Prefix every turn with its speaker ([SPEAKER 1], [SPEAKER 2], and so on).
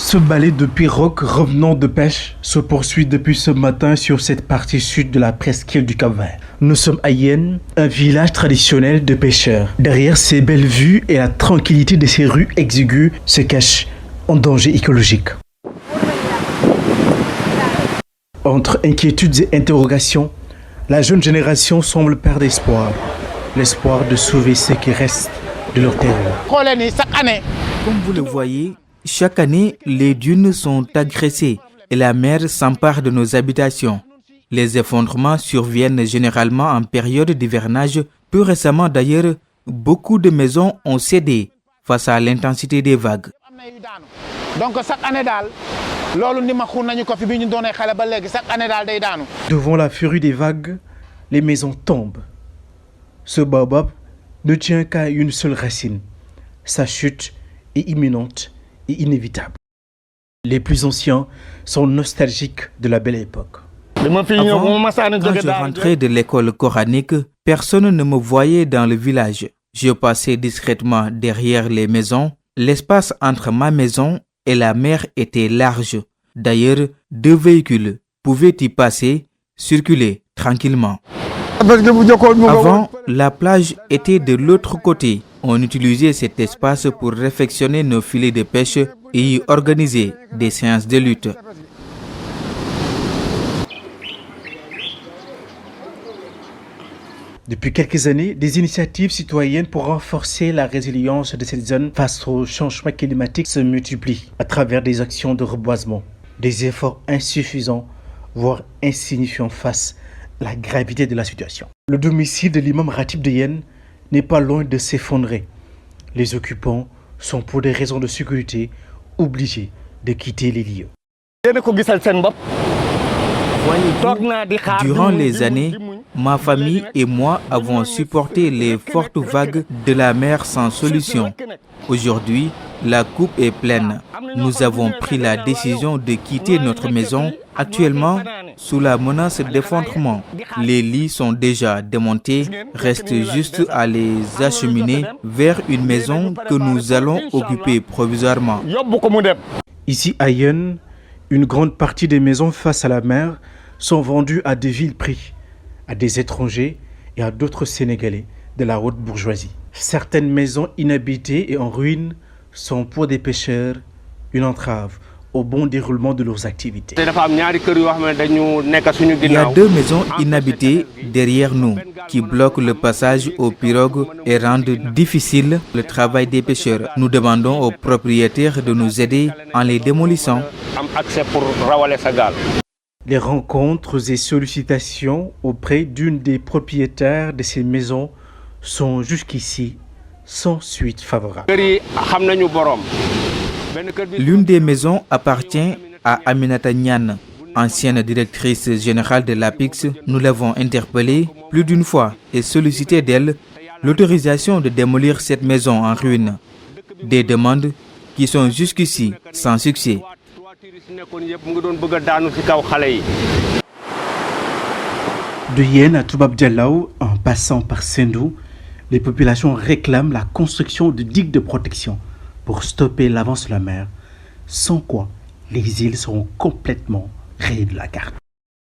[SPEAKER 1] Ce balai de pirogues revenant de pêche se poursuit depuis ce matin sur cette partie sud de la presqu'île du Cap-Vert. Nous sommes à Yen, un village traditionnel de pêcheurs. Derrière ces belles vues et la tranquillité de ces rues exiguës se cache un danger écologique. Entre inquiétudes et interrogations, la jeune génération semble perdre espoir. L'espoir de sauver ce qui reste de leur terre.
[SPEAKER 2] Comme vous le voyez, chaque année, les dunes sont agressées et la mer s'empare de nos habitations. Les effondrements surviennent généralement en période d'hivernage. Peu récemment d'ailleurs, beaucoup de maisons ont cédé face à l'intensité des vagues.
[SPEAKER 1] Devant la furie des vagues, les maisons tombent. Ce baobab ne tient qu'à une seule racine. Sa chute est imminente et inévitable. Les plus anciens sont nostalgiques de la belle époque.
[SPEAKER 2] Avant, quand je rentrais de l'école coranique, personne ne me voyait dans le village. Je passais discrètement derrière les maisons. L'espace entre ma maison et la mer était large. D'ailleurs, 2 véhicules pouvaient y passer, circuler tranquillement. Avant, la plage était de l'autre côté. On utilisait cet espace pour réfectionner nos filets de pêche et y organiser des séances de lutte.
[SPEAKER 1] Depuis quelques années, des initiatives citoyennes pour renforcer la résilience de cette zone face au changement climatique se multiplient à travers des actions de reboisement. Des efforts insuffisants, voire insignifiants face à la gravité de la situation. Le domicile de l'imam Ratib de Yen n'est pas loin de s'effondrer. Les occupants sont, pour des raisons de sécurité, obligés de quitter les lieux.
[SPEAKER 2] Voyez-vous, durant les années, ma famille et moi avons supporté les fortes vagues de la mer sans solution. Aujourd'hui, la coupe est pleine. Nous avons pris la décision de quitter notre maison. Actuellement, sous la menace d'effondrement, les lits sont déjà démontés. Reste juste à les acheminer vers une maison que nous allons occuper provisoirement.
[SPEAKER 1] Ici à Yen, une grande partie des maisons face à la mer sont vendues à des vil prix, à des étrangers et à d'autres Sénégalais de la haute bourgeoisie. Certaines maisons inhabitées et en ruine sont pour des pêcheurs une entrave au bon déroulement de leurs activités.
[SPEAKER 2] Il y a 2 maisons inhabitées derrière nous qui bloquent le passage aux pirogues et rendent difficile le travail des pêcheurs. Nous demandons aux propriétaires de nous aider en les démolissant.
[SPEAKER 1] Les rencontres et sollicitations auprès d'une des propriétaires de ces maisons sont jusqu'ici sans suite favorable.
[SPEAKER 2] L'une des maisons appartient à Aminata Niane, ancienne directrice générale de l'APIX. Nous l'avons interpellée plus d'une fois et sollicité d'elle l'autorisation de démolir cette maison en ruine. Des demandes qui sont jusqu'ici sans succès.
[SPEAKER 1] De Yen à Toubab Dialaw, en passant par Sendou, les populations réclament la construction de digues de protection pour stopper l'avance de la mer, sans quoi les îles seront complètement rayées de la carte.